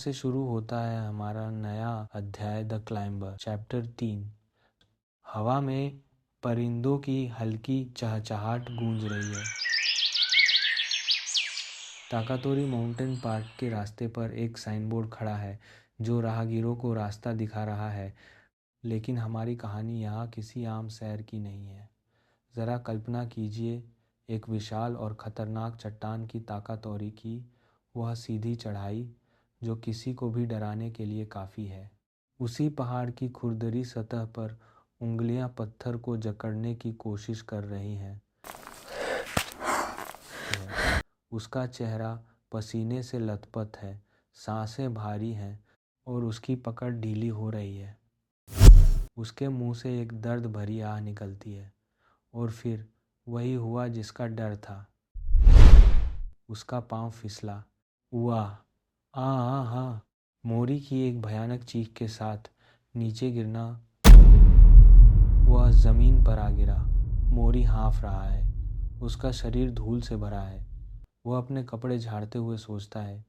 से शुरू होता है हमारा नया अध्याय द क्लाइंबर। चैप्टर 3। हवा में परिंदों की हल्की चहचहाट गूंज रही है। ताकातोरी माउंटेन पार्क के रास्ते पर एक साइन बोर्ड खड़ा है जो राहगीरों को रास्ता दिखा रहा है, लेकिन हमारी कहानी यहाँ किसी आम सैर की नहीं है। ज़रा कल्पना कीजिए, एक विशाल और ख़तरनाक चट्टान की ताकातोरी की वह सीधी चढ़ाई जो किसी को भी डराने के लिए काफ़ी है। उसी पहाड़ की खुरदरी सतह पर उंगलियां पत्थर को जकड़ने की कोशिश कर रही हैं। उसका चेहरा पसीने से लथपथ है, सांसें भारी हैं और उसकी पकड़ ढीली हो रही है। उसके मुंह से एक दर्द भरी आह निकलती है और फिर वही हुआ जिसका डर था। उसका पांव फिसला। वाह! आ मोरी की एक भयानक चीख के साथ नीचे गिरना वह जमीन पर आ गिरा। मोरी हाँफ रहा है, उसका शरीर धूल से भरा है। वह अपने कपड़े झाड़ते हुए सोचता है,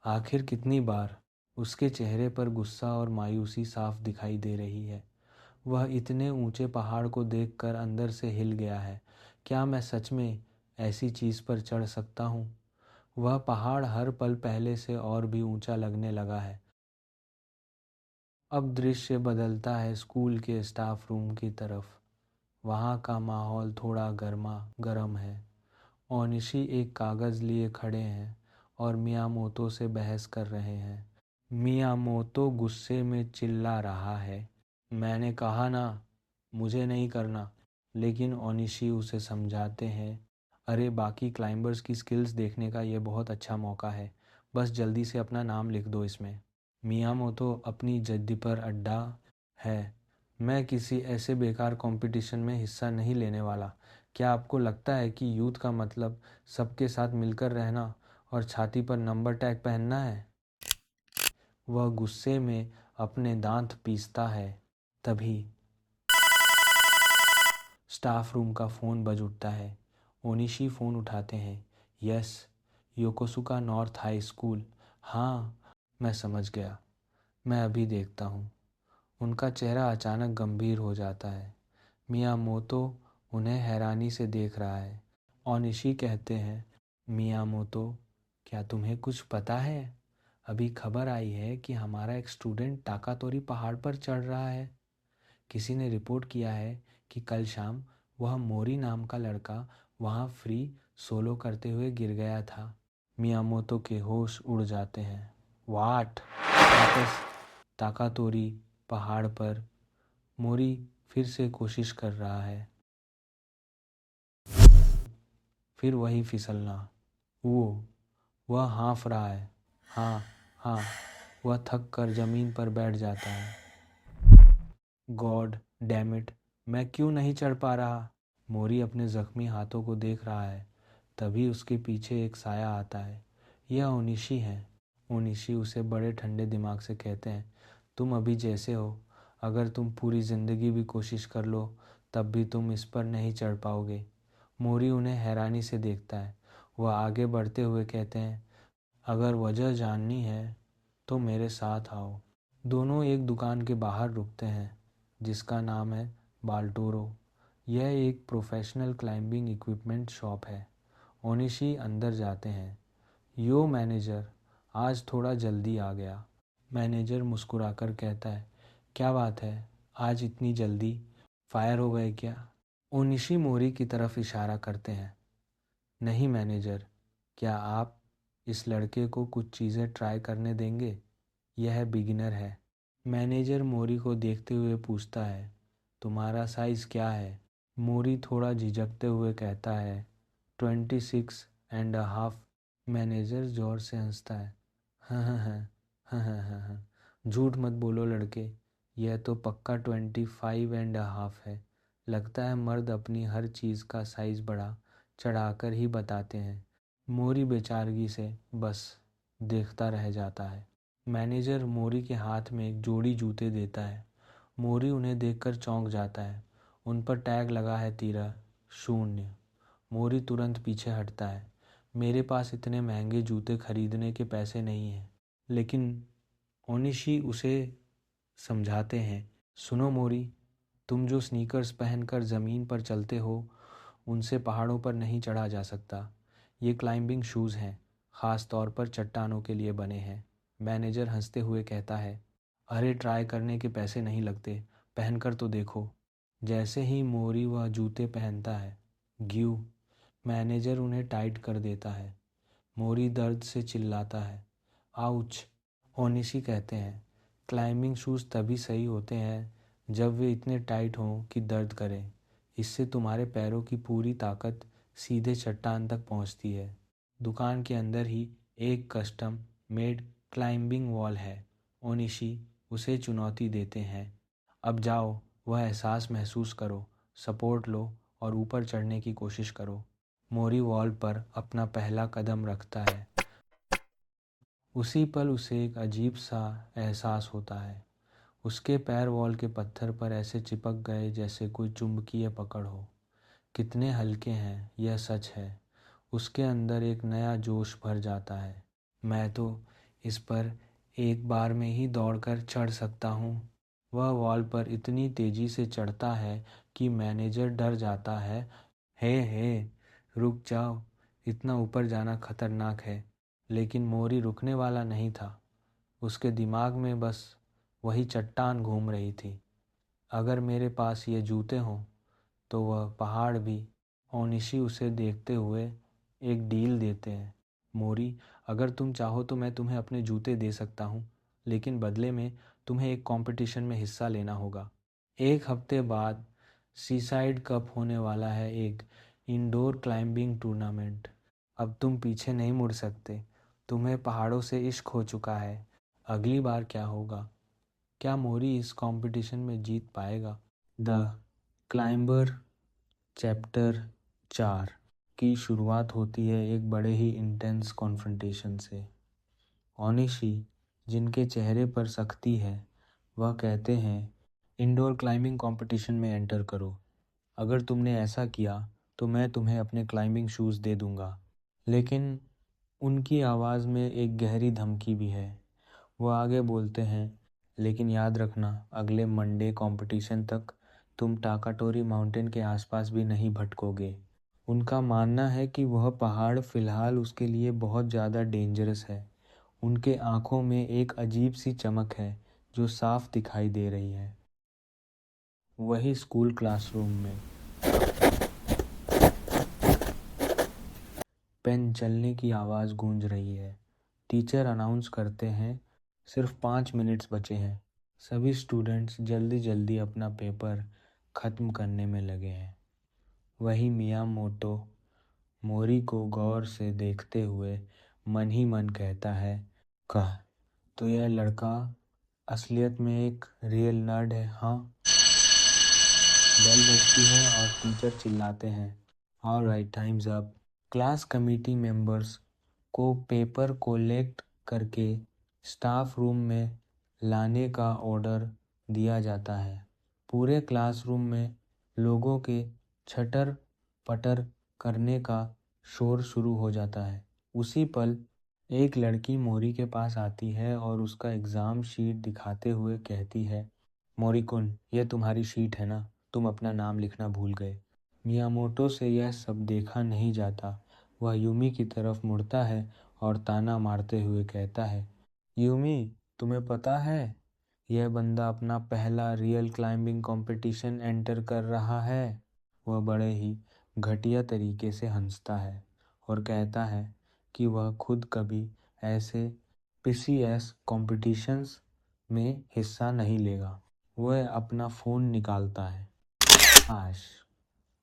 आखिर कितनी बार। उसके चेहरे पर गुस्सा और मायूसी साफ दिखाई दे रही है। वह इतने ऊंचे पहाड़ को देखकर अंदर से हिल गया है। क्या मैं सच में ऐसी चीज़ पर चढ़ सकता हूँ? वह पहाड़ हर पल पहले से और भी ऊंचा लगने लगा है। अब दृश्य बदलता है स्कूल के स्टाफ रूम की तरफ। वहाँ का माहौल थोड़ा गर्म है। ओनिशी एक कागज़ लिए खड़े हैं और मियामोतो से बहस कर रहे हैं। मियामोतो गुस्से में चिल्ला रहा है, मैंने कहा ना, मुझे नहीं करना। लेकिन ओनिशी उसे समझाते हैं, अरे बाकी क्लाइंबर्स की स्किल्स देखने का ये बहुत अच्छा मौका है, बस जल्दी से अपना नाम लिख दो इसमें। मियामोतो अपनी जिद्द पर अड्डा है, मैं किसी ऐसे बेकार कंपटीशन में हिस्सा नहीं लेने वाला। क्या आपको लगता है कि यूथ का मतलब सबके साथ मिलकर रहना और छाती पर नंबर टैग पहनना है? वह गुस्से में अपने दांत पीसता है। तभी स्टाफ रूम का फ़ोन बज उठता है। ओनिशी फ़ोन उठाते हैं। Yes, Yokosuka north high school. हाँ, मैं समझ गया, मैं अभी देखता हूँ। उनका चेहरा अचानक गंभीर हो जाता है। मियामोतो उन्हें हैरानी से देख रहा है। ओनिशी कहते हैं, मियामोतो, क्या तुम्हें कुछ पता है? अभी खबर आई है कि हमारा एक स्टूडेंट ताकातोरी पहाड़ पर चढ़ रहा है। किसी ने रिपोर्ट किया है कि कल शाम वह मोरी नाम का लड़का वहाँ फ्री सोलो करते हुए गिर गया था। मियामोतो के होश उड़ जाते हैं। वाट! वापस ताकातोरी पहाड़ पर मोरी फिर से कोशिश कर रहा है। फिर वही फिसलना। वह हाँफ रहा है। हाँ। वह थक कर जमीन पर बैठ जाता है। गॉड डैम इट, मैं क्यों नहीं चढ़ पा रहा? मोरी अपने जख्मी हाथों को देख रहा है। तभी उसके पीछे एक साया आता है। यह ओनिशी है। ओनिशी उसे बड़े ठंडे दिमाग से कहते हैं, तुम अभी जैसे हो, अगर तुम पूरी ज़िंदगी भी कोशिश कर लो तब भी तुम इस पर नहीं चढ़ पाओगे। मोरी उन्हें हैरानी से देखता है। वह आगे बढ़ते हुए कहते हैं, अगर वजह जाननी है तो मेरे साथ आओ। दोनों एक दुकान के बाहर रुकते हैं जिसका नाम है बाल्टोरो। यह एक प्रोफेशनल क्लाइंबिंग इक्विपमेंट शॉप है। ओनिशी अंदर जाते हैं। यो मैनेजर, आज थोड़ा जल्दी आ गया। मैनेजर मुस्कुराकर कहता है, क्या बात है, आज इतनी जल्दी? फायर हो गए क्या? ओनिशी मोरी की तरफ इशारा करते हैं। नहीं मैनेजर, क्या आप इस लड़के को कुछ चीज़ें ट्राई करने देंगे? यह बिगिनर है। मैनेजर मोरी को देखते हुए पूछता है, तुम्हारा साइज़ क्या है? मोरी थोड़ा झिझकते हुए कहता है, 26.5। मैनेजर जोर से हंसता है, हाँ। झूठ मत बोलो लड़के, यह तो पक्का 25.5 है। लगता है मर्द अपनी हर चीज़ का साइज़ बढ़ा चढ़ाकर ही बताते हैं। मोरी बेचारगी से बस देखता रह जाता है। मैनेजर मोरी के हाथ में एक जोड़ी जूते देता है। मोरी उन्हें देखकर चौंक जाता है। उन पर टैग लगा है 13-0। मोरी तुरंत पीछे हटता है। मेरे पास इतने महंगे जूते खरीदने के पैसे नहीं हैं। लेकिन ओनिशी उसे समझाते हैं, सुनो मोरी, तुम जो स्नीकर्स पहनकर ज़मीन पर चलते हो उनसे पहाड़ों पर नहीं चढ़ा जा सकता। ये क्लाइंबिंग शूज़ हैं, ख़ास तौर पर चट्टानों के लिए बने हैं। मैनेजर हंसते हुए कहता है, अरे ट्राई करने के पैसे नहीं लगते, पहनकर तो देखो। जैसे ही मोरी वह जूते पहनता है, ग्यू, मैनेजर उन्हें टाइट कर देता है। मोरी दर्द से चिल्लाता है, आउच। ओनिशी कहते हैं, क्लाइंबिंग शूज़ तभी सही होते हैं जब वे इतने टाइट हों कि दर्द करें। इससे तुम्हारे पैरों की पूरी ताकत सीधे चट्टान तक पहुंचती है। दुकान के अंदर ही एक कस्टम मेड क्लाइंबिंग वॉल है। ओनिशी उसे चुनौती देते हैं, अब जाओ, वह एहसास महसूस करो, सपोर्ट लो और ऊपर चढ़ने की कोशिश करो। मोरी वॉल पर अपना पहला कदम रखता है। उसी पल उसे एक अजीब सा एहसास होता है। उसके पैर वॉल के पत्थर पर ऐसे चिपक गए जैसे कोई चुंबकीय पकड़ हो। कितने हल्के हैं, यह सच है। उसके अंदर एक नया जोश भर जाता है। मैं तो इस पर एक बार में ही दौड़कर चढ़ सकता हूँ। वह वॉल पर इतनी तेजी से चढ़ता है कि मैनेजर डर जाता है। हे, रुक जाओ, इतना ऊपर जाना खतरनाक है। लेकिन मोरी रुकने वाला नहीं था। उसके दिमाग में बस वही चट्टान घूम रही थी। अगर मेरे पास ये जूते हों तो वह पहाड़ भी। ओनिशी उसे देखते हुए एक डील देते हैं, मोरी, अगर तुम चाहो तो मैं तुम्हें अपने जूते दे सकता हूँ, लेकिन बदले में तुम्हें एक कंपटीशन में हिस्सा लेना होगा। एक हफ्ते बाद सीसाइड कप होने वाला है, एक इंडोर क्लाइंबिंग टूर्नामेंट। अब तुम पीछे नहीं मुड़ सकते। तुम्हें पहाड़ों से इश्क हो चुका है। अगली बार क्या होगा? क्या मोरी इस कंपटीशन में जीत पाएगा? द क्लाइंबर चैप्टर 4 की शुरुआत होती है एक बड़े ही इंटेंस कॉन्फ्रंटेशन से। ओनिशी, जिनके चेहरे पर सख्ती है, वह कहते हैं, इंडोर क्लाइंबिंग कंपटीशन में एंटर करो। अगर तुमने ऐसा किया तो मैं तुम्हें अपने क्लाइंबिंग शूज़ दे दूंगा। लेकिन उनकी आवाज़ में एक गहरी धमकी भी है। वो आगे बोलते हैं, लेकिन याद रखना, अगले मंडे कंपटीशन तक तुम टाकाटोरी माउंटेन के आसपास भी नहीं भटकोगे। उनका मानना है कि वह पहाड़ फ़िलहाल उसके लिए बहुत ज़्यादा डेंजरस है। उनके आँखों में एक अजीब सी चमक है जो साफ दिखाई दे रही है। वही स्कूल क्लासरूम में पेन चलने की आवाज़ गूंज रही है। टीचर अनाउंस करते हैं, सिर्फ 5 मिनट्स बचे हैं। सभी स्टूडेंट्स जल्दी जल्दी अपना पेपर ख़त्म करने में लगे हैं। वही मियामोटो मोरी को गौर से देखते हुए मन ही मन कहता है, कह, तो यह लड़का असलियत में एक रियल नर्ड है, हाँ? बेल बजती है और टीचर चिल्लाते हैं, alright, times up. Class committee members को पेपर कोलेक्ट करके स्टाफ रूम में लाने का ऑर्डर दिया जाता है। पूरे क्लासरूम में लोगों के छटर पटर करने का शोर शुरू हो जाता है। उसी पल एक लड़की मोरी के पास आती है और उसका एग्ज़ाम शीट दिखाते हुए कहती है, मोरी-कुन, यह तुम्हारी शीट है ना? तुम अपना नाम लिखना भूल गए। मियामोटो से यह सब देखा नहीं जाता। वह यूमी की तरफ मुड़ता है और ताना मारते हुए कहता है, यूमी, तुम्हें पता है यह बंदा अपना पहला रियल क्लाइंबिंग कंपटीशन एंटर कर रहा है? वह बड़े ही घटिया तरीके से हंसता है और कहता है कि वह खुद कभी ऐसे पीसीएस कॉम्पिटिशन्स में हिस्सा नहीं लेगा। वह अपना फ़ोन निकालता है। आश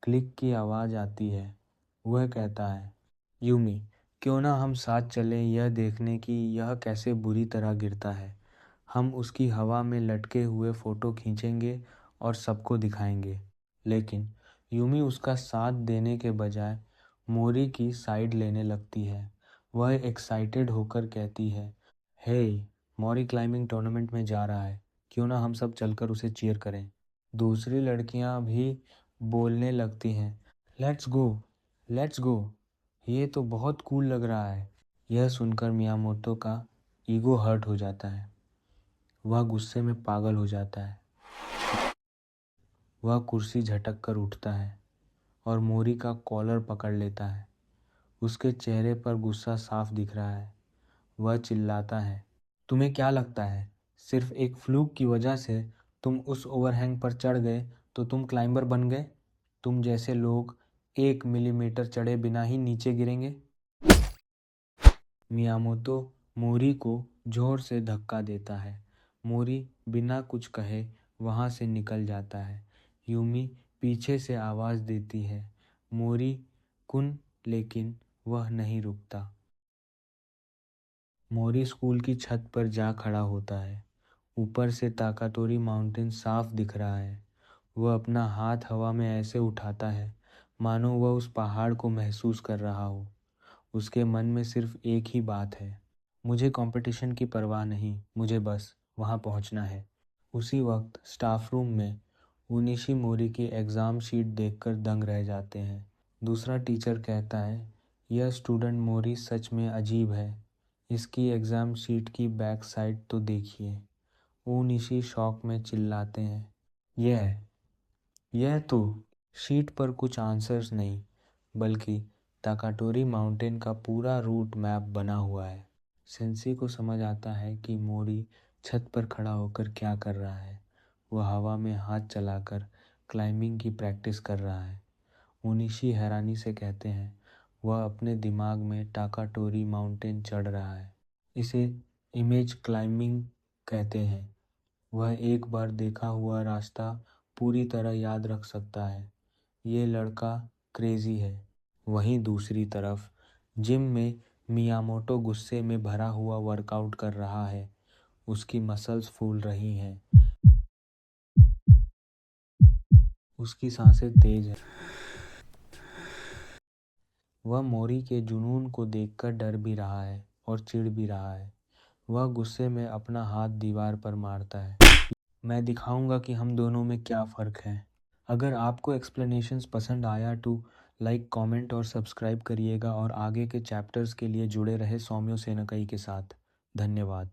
क्लिक की आवाज़ आती है। वह कहता है, यूमी, क्यों ना हम साथ चलें यह देखने कि यह कैसे बुरी तरह गिरता है। हम उसकी हवा में लटके हुए फ़ोटो खींचेंगे और सबको दिखाएंगे। लेकिन यूमी उसका साथ देने के बजाय मोरी की साइड लेने लगती है। वह एक्साइटेड होकर कहती है, हे, मोरी क्लाइंबिंग टूर्नामेंट में जा रहा है, क्यों ना हम सब चलकर उसे चीयर करें। दूसरी लड़कियां भी बोलने लगती हैं, लेट्स गो, लेट्स गो। ये तो बहुत कूल लग रहा है। यह सुनकर मियामोतो का ईगो हर्ट हो जाता है। वह गुस्से में पागल हो जाता है। वह कुर्सी झटक कर उठता है और मोरी का कॉलर पकड़ लेता है। उसके चेहरे पर गुस्सा साफ दिख रहा है। वह चिल्लाता है, तुम्हें क्या लगता है सिर्फ एक फ्लूक की वजह से तुम उस ओवरहैंग पर चढ़ गए तो तुम क्लाइंबर बन गए? तुम जैसे लोग 1 मिलीमीटर चढ़े बिना ही नीचे गिरेंगे। मियामोतो मोरी को जोर से धक्का देता है। मोरी बिना कुछ कहे वहां से निकल जाता है। यूमी पीछे से आवाज देती है, मोरी कुन, लेकिन वह नहीं रुकता। मोरी स्कूल की छत पर जा खड़ा होता है। ऊपर से ताकातोरी माउंटेन साफ दिख रहा है। वह अपना हाथ हवा में ऐसे उठाता है मानो वह उस पहाड़ को महसूस कर रहा हो। उसके मन में सिर्फ एक ही बात है, मुझे कंपटीशन की परवाह नहीं, मुझे बस वहां पहुंचना है। उसी वक्त स्टाफ रूम में उनिशी मोरी की एग्ज़ाम शीट देखकर दंग रह जाते हैं। दूसरा टीचर कहता है, यह स्टूडेंट मोरी सच में अजीब है। इसकी एग्ज़ाम शीट की बैक साइड तो देखिए। ओनिशी शौक में चिल्लाते हैं, यह तो शीट पर कुछ आंसर्स नहीं बल्कि ताकाटोरी माउंटेन का पूरा रूट मैप बना हुआ है। सेंसी को समझ आता है कि मोरी छत पर खड़ा होकर क्या कर रहा है। वह हवा में हाथ चलाकर क्लाइंबिंग की प्रैक्टिस कर रहा है। ओनिशी हैरानी से कहते हैं, वह अपने दिमाग में टाकाटोरी माउंटेन चढ़ रहा है। इसे इमेज क्लाइंबिंग कहते हैं। वह एक बार देखा हुआ रास्ता पूरी तरह याद रख सकता है। ये लड़का क्रेजी है। वहीं दूसरी तरफ जिम में मियामोटो गुस्से में भरा हुआ वर्कआउट कर रहा है। उसकी मसल्स फूल रही हैं। उसकी सांसें तेज हैं। वह मोरी के जुनून को देखकर डर भी रहा है और चिढ़ भी रहा है। वह गुस्से में अपना हाथ दीवार पर मारता है, मैं दिखाऊंगा कि हम दोनों में क्या फ़र्क है। अगर आपको एक्सप्लेनेशंस पसंद आया तो लाइक, कमेंट और सब्सक्राइब करिएगा और आगे के चैप्टर्स के लिए जुड़े रहे सौम्यो सेनकई के साथ। धन्यवाद।